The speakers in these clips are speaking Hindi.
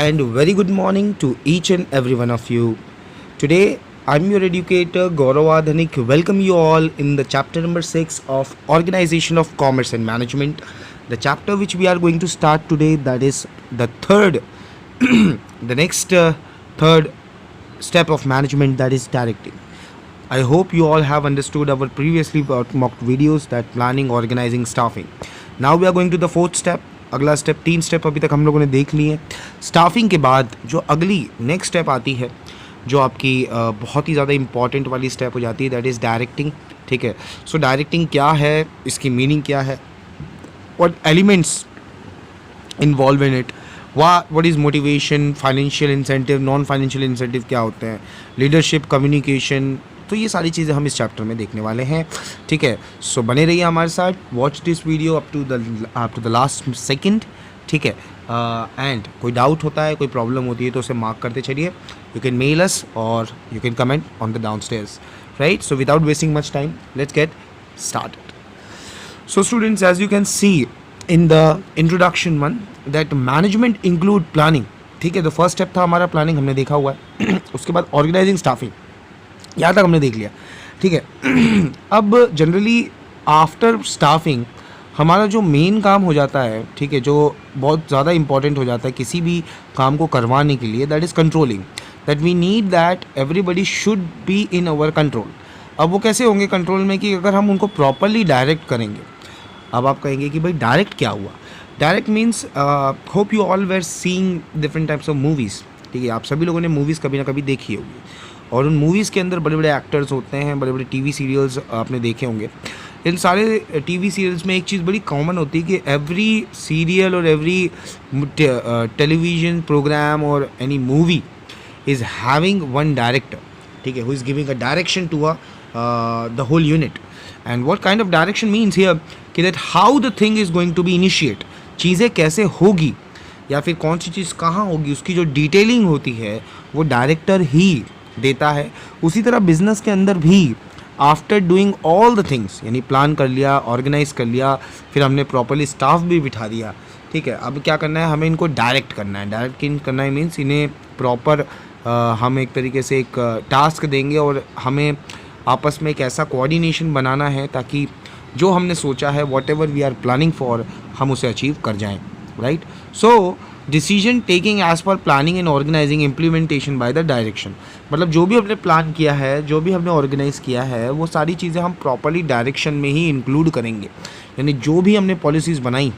and very good morning to each and every one of you. Today, I'm your educator Gaurav Adhanik. Welcome you all in the chapter number 6 of Organization of Commerce and Management. The chapter which we are going to start today, that is the third, the next third step of management, that is directing. I hope you all have understood our previously mocked videos, that planning, organizing, staffing. Now we are going to the fourth step. अगला स्टेप, तीन स्टेप अभी तक हम लोगों ने देख लिए हैं. स्टाफिंग के बाद जो अगली नेक्स्ट स्टेप आती है, जो आपकी बहुत ही ज़्यादा इंपॉर्टेंट वाली स्टेप हो जाती है, दैट इज़ डायरेक्टिंग. ठीक है. सो डायरेक्टिंग क्या है, इसकी मीनिंग क्या है, what elements involve in it, what is motivation, financial incentive, non financial incentive क्या होते हैं, लीडरशिप, कम्युनिकेशन. तो ये सारी चीज़ें हम इस चैप्टर में देखने वाले हैं. ठीक है. सो बने रहिए हमारे साथ. Watch this video up to the last second. ठीक है. एंड कोई डाउट होता है, कोई प्रॉब्लम होती है तो उसे मार्क करते चलिए. यू कैन मेल अस और you can comment on the downstairs. Right. So without wasting much time, let's get started. So students, as you can see in the introduction one, that management include planning. ठीक है. तो फर्स्ट स्टेप था हमारा प्लानिंग, हमने देखा हुआ है. उसके बाद ऑर्गेनाइजिंग, स्टाफिंग, यहाँ तक हमने देख लिया. ठीक है. अब जनरली आफ्टर स्टाफिंग हमारा जो मेन काम हो जाता है, ठीक है, जो बहुत ज़्यादा इंपॉर्टेंट हो जाता है किसी भी काम को करवाने के लिए, that is controlling. That we need that everybody should be in our control. अब वो कैसे होंगे कंट्रोल में, कि अगर हम उनको प्रॉपरली डायरेक्ट करेंगे. अब आप कहेंगे कि भाई डायरेक्ट क्या हुआ. Direct means, hope you all where seeing different types of movies. ठीक है. आप सभी लोगों ने मूवीज़ कभी ना कभी देखी होगी, और उन मूवीज़ के अंदर बड़े बड़े एक्टर्स होते हैं, बड़े बड़े टीवी सीरियल्स आपने देखे होंगे. इन सारे टीवी सीरियल्स में एक चीज़ बड़ी कॉमन होती है कि एवरी सीरियल और एवरी टेलीविज़न प्रोग्राम और any movie is having one director. ठीक है. Who is giving a direction to the whole unit. And what kind of direction means here, कि that how the thing is going to be initiate. चीज़ें कैसे होगी या फिर कौन सी चीज़ कहाँ होगी, उसकी जो डिटेलिंग होती है वो डायरेक्टर ही देता है. उसी तरह बिजनेस के अंदर भी after doing all the things, यानी प्लान कर लिया, ऑर्गेनाइज कर लिया, फिर हमने प्रॉपरली स्टाफ भी बिठा दिया. ठीक है. अब क्या करना है, हमें इनको डायरेक्ट करना है. डायरेक्ट करना है मीन्स इन्हें प्रॉपर हम एक तरीके से एक टास्क देंगे और हमें आपस में एक ऐसा कोऑर्डिनेशन बनाना है ताकि जो हमने सोचा है, whatever we are planning for, हम उसे अचीव कर जाएँ. Right. So decision taking as per planning and organising, implementation by the direction. मतलब जो भी हमने प्लान किया है, जो भी हमने ऑर्गेनाइज किया है, वो सारी चीज़ें हम प्रॉपरली डायरेक्शन में ही इंक्लूड करेंगे. यानी जो भी हमने पॉलिसीज़ बनाई,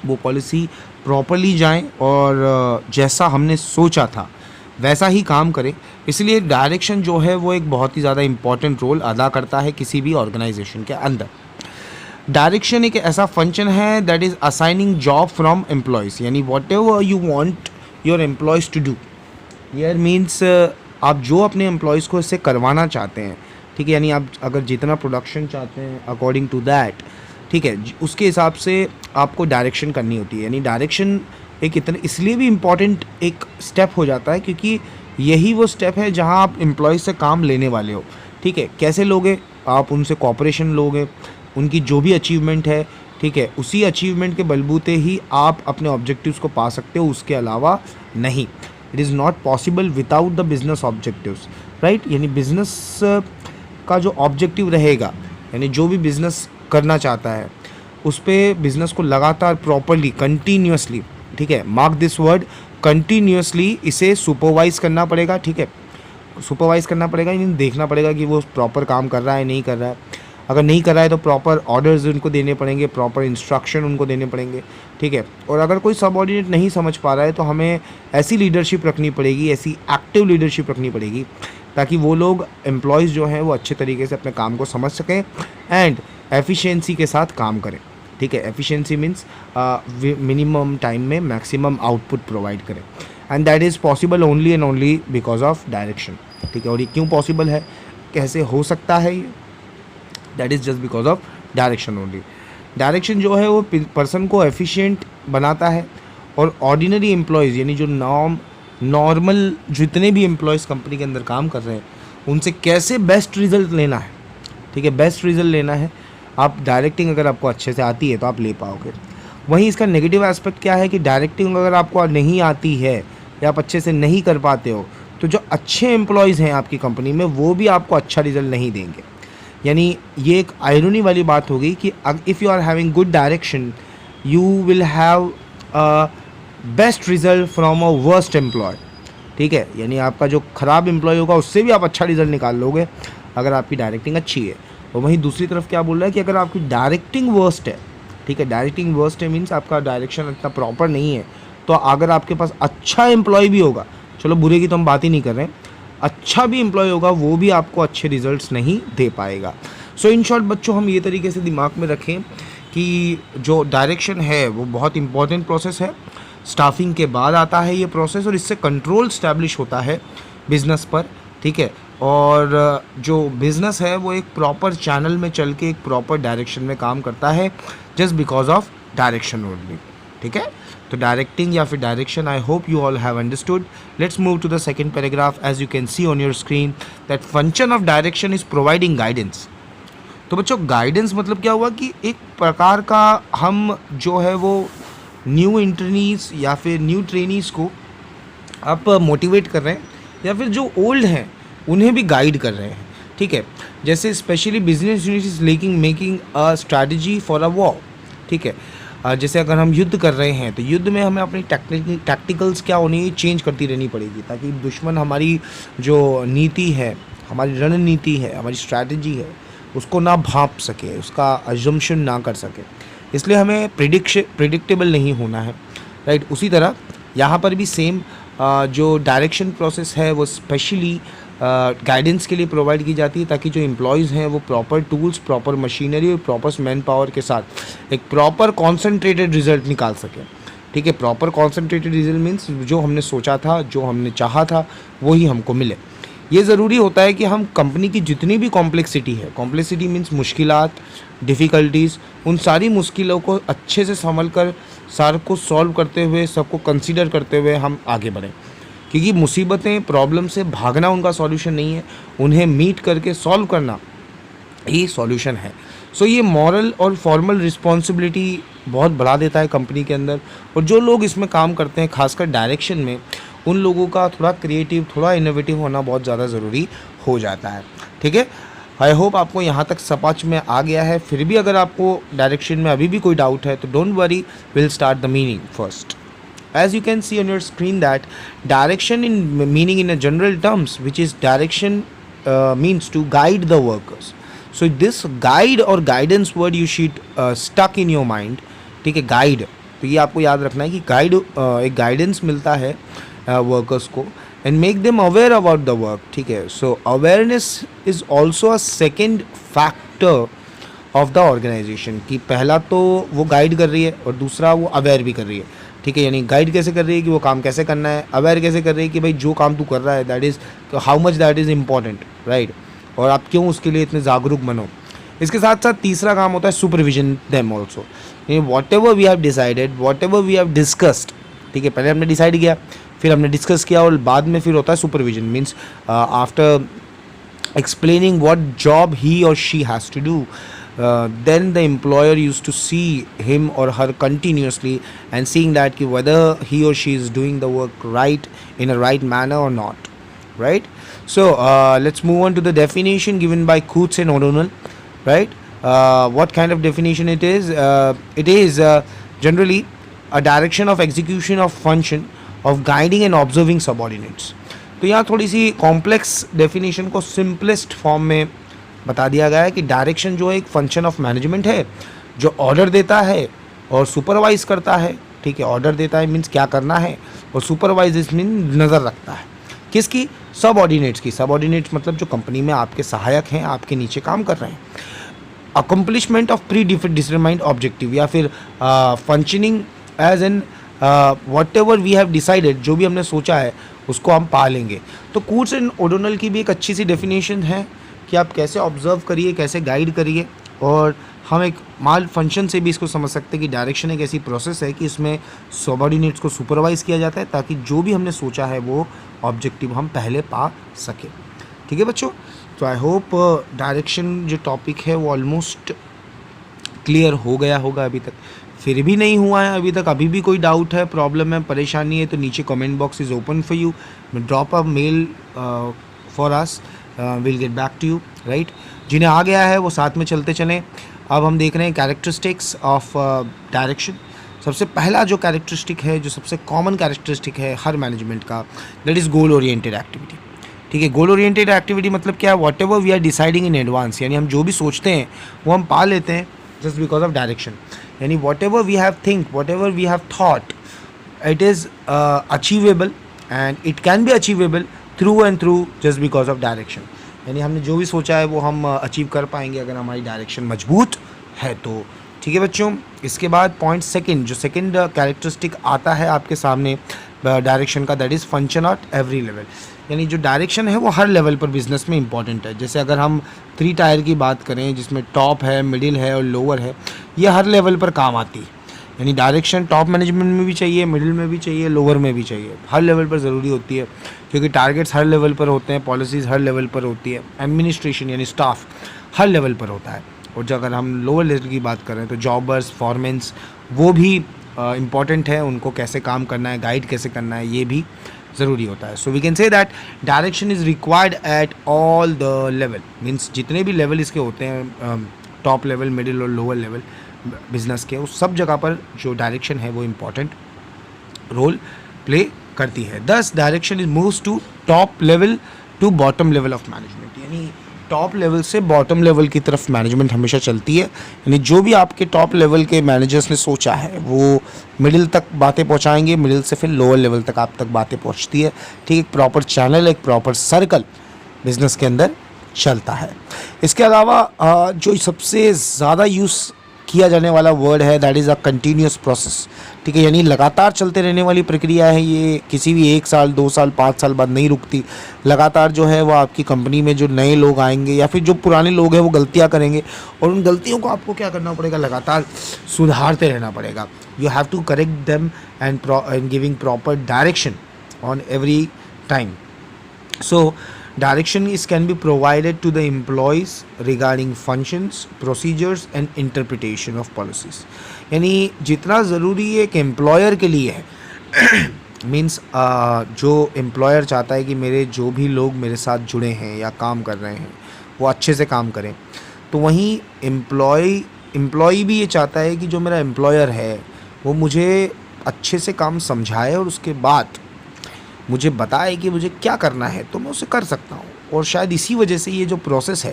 वो पॉलिसी प्रॉपरली जाएं और जैसा हमने सोचा था वैसा ही काम करें. इसलिए डायरेक्शन जो है वो एक बहुत ही ज़्यादा इंपॉर्टेंट रोल अदा करता है किसी भी ऑर्गेनाइजेशन के अंदर. डायरेक्शन एक ऐसा फंक्शन है that is assigning job from employees. यानी whatever you want your employees to do. यर मीन्स, आप जो अपने एम्प्लॉयज़ को इससे करवाना चाहते हैं, ठीक है, यानी आप अगर जितना प्रोडक्शन चाहते हैं अकॉर्डिंग टू दैट, ठीक है, उसके हिसाब से आपको डायरेक्शन करनी होती है. यानी डायरेक्शन एक इतना इसलिए भी इम्पॉर्टेंट एक स्टेप हो जाता है क्योंकि यही वो स्टेप है जहाँ आप एम्प्लॉयज़ से काम लेने वाले हो. ठीक है. कैसे लोगे आप, उनसे कॉपरेशन लोगे, उनकी जो भी अचीवमेंट है, ठीक है, उसी अचीवमेंट के बलबूते ही आप अपने ऑब्जेक्टिव्स को पा सकते हो, उसके अलावा नहीं. It is not possible without the business objectives. Right. यानी बिजनेस का जो ऑब्जेक्टिव रहेगा, यानी जो भी बिज़नेस करना चाहता है, उस पर बिज़नेस को लगातार प्रॉपरली, कंटिन्यूसली, ठीक है, मार्क दिस वर्ड, कंटिन्यूसली इसे सुपरवाइज़ करना पड़ेगा. ठीक है. सुपरवाइज़ करना पड़ेगा, यानी देखना पड़ेगा कि वो प्रॉपर काम कर रहा है, नहीं कर रहा है. अगर नहीं कर रहा है तो प्रॉपर ऑर्डर्स उनको देने पड़ेंगे, प्रॉपर इंस्ट्रक्शन उनको देने पड़ेंगे. ठीक है. और अगर कोई सबऑर्डिनेट नहीं समझ पा रहा है तो हमें ऐसी लीडरशिप रखनी पड़ेगी, ऐसी एक्टिव लीडरशिप रखनी पड़ेगी ताकि वो लोग, एम्प्लॉयज़ जो हैं, वो अच्छे तरीके से अपने काम को समझ सकें एंड एफिशिएंसी के साथ काम करें. ठीक है. एफिशिएंसी मीन्स मिनिमम टाइम में मैक्सिमम आउटपुट प्रोवाइड करें. And that is possible only and only because of direction. ठीक है. और ये क्यों पॉसिबल है, कैसे हो सकता है ये, that is just because of direction only. Direction जो है वो पर्सन को एफिशिएंट बनाता है और ऑर्डिनरी एम्प्लॉयज़, यानी जो नॉर्मल जितने भी एम्प्लॉयज़ कंपनी के अंदर काम कर रहे हैं, उनसे कैसे बेस्ट रिज़ल्ट लेना है. ठीक है. बेस्ट रिज़ल्ट लेना है. आप डायरेक्टिंग अगर आपको अच्छे से आती है तो आप ले पाओगे. वहीं इसका नेगेटिव एस्पेक्ट क्या है कि डायरेक्टिंग अगर आपको नहीं आती है या आप अच्छे से नहीं कर पाते हो, तो जो अच्छे एम्प्लॉयज़ हैं आपकी कंपनी में वो भी आपको अच्छा रिजल्ट नहीं देंगे। यानी ये एक आयरनी वाली बात होगी कि if you are having good direction you will have best result from a worst employ. ठीक है, यानी आपका जो ख़राब एम्प्लॉय होगा उससे भी आप अच्छा रिजल्ट निकाल लोगे अगर आपकी डायरेक्टिंग अच्छी है। और वहीं दूसरी तरफ क्या बोल रहा है कि अगर आपकी डायरेक्टिंग वर्स्ट है, ठीक है, डायरेक्टिंग वर्स्ट है मीन्स आपका डायरेक्शन इतना प्रॉपर नहीं है, तो अगर आपके पास अच्छा एम्प्लॉय भी होगा, चलो बुरे की तो हम बात ही नहीं कर रहे हैं, अच्छा भी एम्प्लॉय होगा वो भी आपको अच्छे रिजल्ट्स नहीं दे पाएगा। सो इन शॉर्ट बच्चों, हम ये तरीके से दिमाग में रखें कि जो डायरेक्शन है वो बहुत इंपॉर्टेंट प्रोसेस है। स्टाफिंग के बाद आता है ये प्रोसेस और इससे कंट्रोल स्टैब्लिश होता है बिज़नेस पर। ठीक है, और जो बिज़नेस है वो एक प्रॉपर चैनल में चल के एक प्रॉपर डायरेक्शन में काम करता है just because of direction only. ठीक है, तो डायरेक्टिंग या फिर direction, I hope you all have understood. Let's move to the second paragraph. As you can see on your screen that function of direction is providing guidance. तो बच्चों गाइडेंस मतलब क्या हुआ कि एक प्रकार का हम जो है वो न्यू इंटर्नीज या फिर न्यू ट्रेनीज़ को आप मोटिवेट कर रहे हैं या फिर जो ओल्ड हैं उन्हें भी गाइड कर रहे हैं। ठीक है, जैसे specially business unit is making a strategy for a war. ठीक है, जैसे अगर हम युद्ध कर रहे हैं तो युद्ध में हमें अपनी टैक्टिकल्स क्या होनी है, चेंज करती रहनी पड़ेगी ताकि दुश्मन हमारी जो नीति है, हमारी रणनीति है, हमारी स्ट्रैटेजी है उसको ना भांप सके, उसका अजम्पशन ना कर सके। इसलिए हमें प्रिडिक्टेबल नहीं होना है, राइट। उसी तरह यहाँ पर भी सेम जो डायरेक्शन प्रोसेस है वो स्पेशली गाइडेंस के लिए प्रोवाइड की जाती है ताकि जो एम्प्लॉयज़ हैं वो प्रॉपर टूल्स, प्रॉपर मशीनरी और प्रॉपर मैन पावर के साथ एक प्रॉपर कॉन्सेंट्रेटेड रिजल्ट निकाल सकें। ठीक है, प्रॉपर कॉन्सेंट्रेटेड रिजल्ट मीन्स जो हमने सोचा था, जो हमने चाहा था वही हमको मिले। ये ज़रूरी होता है कि हम कंपनी की जितनी भी कॉम्प्लेक्सिटी है, कॉम्प्लेक्सिटी मीन्स मुश्किलात, डिफ़िकल्टीज़, उन सारी मुश्किलों को अच्छे से संभल कर सार को सॉल्व करते हुए, सबको कंसीडर करते हुए हम आगे बढ़ें। क्योंकि मुसीबतें, प्रॉब्लम से भागना उनका सॉल्यूशन नहीं है, उन्हें मीट करके सॉल्व करना ही सॉल्यूशन है। सो ये मॉरल और फॉर्मल रिस्पॉन्सिबिलिटी बहुत बढ़ा देता है कंपनी के अंदर। और जो लोग इसमें काम करते हैं खासकर डायरेक्शन में, उन लोगों का थोड़ा क्रिएटिव, थोड़ा इनोवेटिव होना बहुत ज़्यादा ज़रूरी हो जाता है। ठीक है, आई होप आपको यहाँ तक समझ में आ गया है। फिर भी अगर आपको डायरेक्शन में अभी भी कोई डाउट है तो don't worry, will start the meaning first. As you can see on your screen that direction in meaning in a general terms, which is direction means to guide the workers. So this guide or guidance word you should stuck in your mind. ठीक है, guide, तो ये आपको याद रखना है कि गाइड एक गाइडेंस मिलता है वर्कर्स को and make them aware about the work. ठीक है, so awareness is also a second factor of the organization कि पहला तो वो गाइड कर रही है और दूसरा वो अवेयर भी कर रही है। ठीक है, यानी गाइड कैसे कर रही है कि वो काम कैसे करना है, अवेयर कैसे कर रही है कि भाई जो काम तू कर रहा है that is how much that is important, right, और आप क्यों उसके लिए इतने जागरूक बनो। इसके साथ साथ तीसरा काम होता है supervision them also. Whatever we have decided, whatever we have discussed, ठीक है, पहले हमने डिसाइड किया, फिर हमने डिस्कस किया और बाद में फिर होता है supervision. Means after explaining what job he or she has to do, then the employer used to see him or her continuously and seeing that whether he or she is doing the work right in a right manner or not, right. So let's move on to the definition given by Coates and O'Donnell, right. What kind of definition it is? It is generally a direction of execution of function of guiding and observing subordinates. तो यहाँ थोड़ी सी कॉम्प्लेक्स डेफिनेशन को सिंपलेस्ट फॉर्म में बता दिया गया है कि डायरेक्शन जो है एक फंक्शन ऑफ मैनेजमेंट है जो ऑर्डर देता है और सुपरवाइज करता है। ठीक है, ऑर्डर देता है मीन्स क्या करना है और सुपरवाइज इस मीन नज़र रखता है किसकी, सबऑर्डिनेट्स की। सबऑर्डिनेट्स मतलब जो कंपनी में आपके सहायक हैं, आपके नीचे काम कर रहे हैं। Accomplishment of predetermined objective या फिर functioning as an whatever we have decided, जो भी हमने सोचा है उसको हम पा लेंगे। तो कोट्स एंड ओडोनल की भी एक अच्छी सी डेफिनेशन है कि आप कैसे ऑब्जर्व करिए, कैसे गाइड करिए। और हम एक माल फंक्शन से भी इसको समझ सकते हैं कि डायरेक्शन एक ऐसी प्रोसेस है कि इसमें सबऑर्डिनेट्स को सुपरवाइज़ किया जाता है ताकि जो भी हमने सोचा है वो ऑब्जेक्टिव हम पहले पा सकें। ठीक है बच्चों, तो आई होप डायरेक्शन जो टॉपिक है वो ऑलमोस्ट क्लियर हो गया होगा अभी तक। फिर भी नहीं हुआ है अभी तक, अभी भी कोई डाउट है, प्रॉब्लम है, परेशानी है, तो नीचे comment box is open for you, drop a mail for us, will get back to you, right. जिन्हें आ गया है वो साथ में चलते चलें। अब हम देख रहे हैं कैरेक्टरिस्टिक्स ऑफ डायरेक्शन। सबसे पहला जो कैरेक्टरिस्टिक है, जो सबसे कॉमन कैरेक्टरिस्टिक है हर मैनेजमेंट का, that is goal oriented activity. ठीक है, गोल ओरिएंटेड एक्टिविटी मतलब क्या है? Whatever we are deciding in advance, यानी हम जो भी सोचते हैं वो हम पा लेते हैं जस्ट बिकॉज ऑफ डायरेक्शन। यानी whatever we have think, whatever we have thought, it is achievable and it can be achievable through and through just because of direction. यानी हमने जो भी सोचा है वो हम अचीव कर पाएंगे अगर हमारी डायरेक्शन मजबूत है तो। ठीक है बच्चों, इसके बाद पॉइंट सेकंड, जो सेकंड कैरेक्टरिस्टिक आता है आपके सामने डायरेक्शन का, that is function at every level. यानी जो डायरेक्शन है वो हर लेवल पर बिजनेस में इंपॉर्टेंट है। जैसे अगर हम 3 टायर की बात करें जिसमें टॉप है, मिडिल है और लोअर है, ये हर लेवल पर काम आती है। यानी डायरेक्शन टॉप मैनेजमेंट में भी चाहिए, मिडिल में भी चाहिए, लोअर में भी चाहिए, हर लेवल पर ज़रूरी होती है, क्योंकि टारगेट्स हर लेवल पर होते हैं, पॉलिसीज़ हर लेवल पर होती है, एडमिनिस्ट्रेशन यानी स्टाफ हर लेवल पर होता है। और जो अगर हम लोअर लेवल की बात करें तो जॉबर्स, फॉरमेंस, वो भी इम्पॉर्टेंट है, उनको कैसे काम करना है, गाइड कैसे करना है, ये भी ज़रूरी होता है। So we can say that direction is required at all the level, means जितने भी लेवल इसके होते हैं, टॉप लेवल, मिडिल और लोअर लेवल बिजनेस के, उस सब जगह पर जो डायरेक्शन है वो इम्पॉर्टेंट रोल प्ले करती है। Thus direction is moves to top level to bottom level of management. यानी टॉप लेवल से बॉटम लेवल की तरफ मैनेजमेंट हमेशा चलती है। यानी जो भी आपके टॉप लेवल के मैनेजर्स ने सोचा है वो मिडिल तक बातें पहुंचाएंगे, मिडिल से फिर लोअर लेवल तक आप तक बातें पहुंचती है। ठीक, एक प्रॉपर चैनल, एक प्रॉपर सर्कल बिजनेस के अंदर चलता है। इसके अलावा जो सबसे ज़्यादा यूज़ किया जाने वाला वर्ड है, that is a continuous process. ठीक है, यानी लगातार चलते रहने वाली प्रक्रिया है ये, किसी भी 1 साल, 2 साल, 5 साल बाद नहीं रुकती। लगातार जो है वो आपकी कंपनी में जो नए लोग आएंगे या फिर जो पुराने लोग हैं वो गलतियां करेंगे, और उन गलतियों को आपको क्या करना पड़ेगा? लगातार सुधारते रहना पड़ेगा। You have to correct them and giving proper direction on every time. So direction is can be provided to the employees regarding functions, procedures and interpretation of policies. यानी जितना ज़रूरी है कि एम्प्लॉयर के लिए है मीन्स जो एम्प्लॉयर चाहता है कि मेरे जो भी लोग मेरे साथ जुड़े हैं या काम कर रहे हैं वो अच्छे से काम करें, तो वहीं एम्प्लॉई भी ये चाहता है कि जो मेरा एम्प्लॉयर है वो मुझे अच्छे से काम समझाए और उसके बाद मुझे बताए कि मुझे क्या करना है तो मैं उसे कर सकता हूँ। और शायद इसी वजह से ये जो प्रोसेस है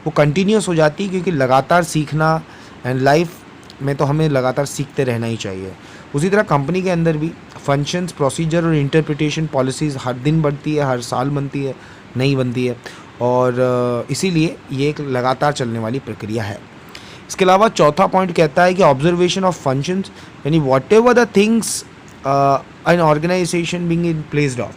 वो कंटिन्यूस हो जाती है, क्योंकि लगातार सीखना एंड लाइफ में तो हमें लगातार सीखते रहना ही चाहिए। उसी तरह कंपनी के अंदर भी फंक्शंस, प्रोसीजर और इंटरप्रिटेशन पॉलिसीज़ हर दिन बढ़ती है, हर साल बनती है, नई बनती है, और इसीलिए ये एक लगातार चलने वाली प्रक्रिया है। इसके अलावा चौथा पॉइंट कहता है कि ऑब्जर्वेशन ऑफ फंक्शंस, यानी whatever the things an organisation being in placed of,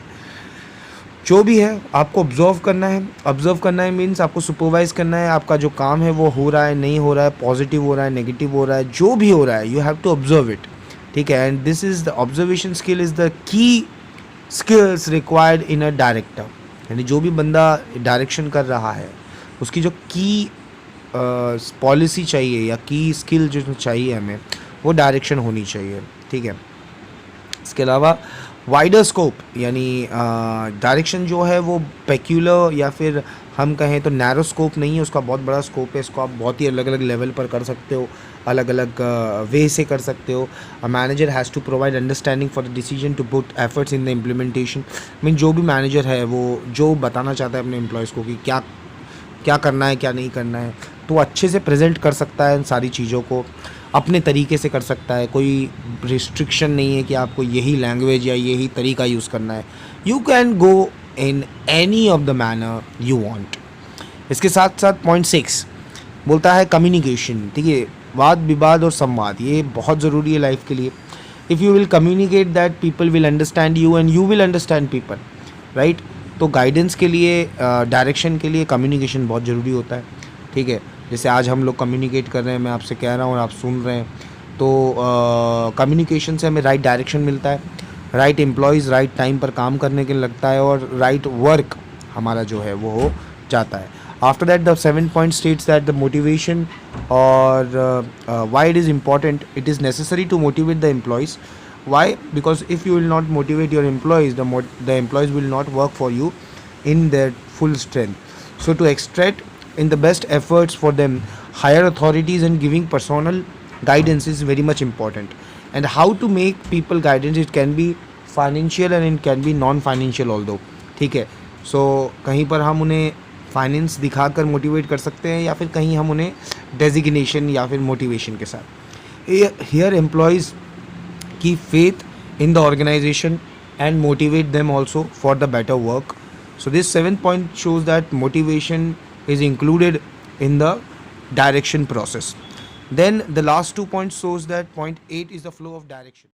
जो भी है आपको ऑब्जर्व करना है। ऑब्जर्व करना है मीन्स आपको सुपरवाइज करना है, आपका जो काम है वो हो रहा है, नहीं हो रहा है, पॉजिटिव हो रहा है, नेगेटिव हो रहा है, जो भी हो रहा है you have to observe it. ठीक है, and this is the observation skill is the key skills required in a director. यानी जो भी बंदा डायरेक्शन कर रहा है उसकी जो की पॉलिसी चाहिए या की स्किल जो चाहिए हमें, वो डायरेक्शन होनी चाहिए। ठीक है, इसके अलावा वाइडर स्कोप, यानी डायरेक्शन जो है वो पेक्यूलर या फिर हम कहें तो नैरो स्कोप नहीं है, उसका बहुत बड़ा स्कोप है। इसको आप बहुत ही अलग अलग लेवल पर कर सकते हो, अलग अलग वे से कर सकते हो। A manager has to provide understanding for the decision to put efforts in the implementation. Mean जो भी मैनेजर है वो जो बताना चाहता है अपने एम्प्लॉयज़ को कि क्या क्या करना है, क्या नहीं करना है, तो अच्छे से प्रेजेंट कर सकता है इन सारी चीज़ों को, अपने तरीके से कर सकता है। कोई रिस्ट्रिक्शन नहीं है कि आपको यही लैंग्वेज या यही तरीका यूज़ करना है। You can go in any of the manner you want. इसके साथ साथ पॉइंट 6 बोलता है कम्युनिकेशन। ठीक है, वाद विवाद और संवाद ये बहुत ज़रूरी है लाइफ के लिए। If you will communicate that people will understand you and you will understand people, right. तो गाइडेंस के लिए, डायरेक्शन के लिए कम्युनिकेशन बहुत ज़रूरी होता है। ठीक है, जैसे आज हम लोग कम्युनिकेट कर रहे हैं, मैं आपसे कह रहा हूँ और आप सुन रहे हैं, तो कम्युनिकेशन से हमें राइट डायरेक्शन मिलता है, राइट एम्प्लॉयज़ राइट टाइम पर काम करने के लिए लगता है, और राइट वर्क हमारा जो है वो हो जाता है। After that, the 7 point states that the motivation or why it is important. It is necessary to motivate the employees. Why? Because if you will not motivate your employees, the employees will not work for you in their full strength. So to extract in the best efforts for them, higher authorities and giving personal guidance is very much important. And how to make people guidance, it can be financial and it can B non financial although. ठीक है. सो कहीं पर हम उन्हें फाइनेंस दिखाकर मोटिवेट कर सकते हैं, या फिर कहीं हम उन्हें डेजिग्नेशन या फिर मोटिवेशन के साथ. हियर एम्प्लॉयज़ की faith in the organization and motivate them also for the better work. So this 7 point shows that motivation is included in the direction process. Then the last 2 points shows that point 8 is the flow of direction.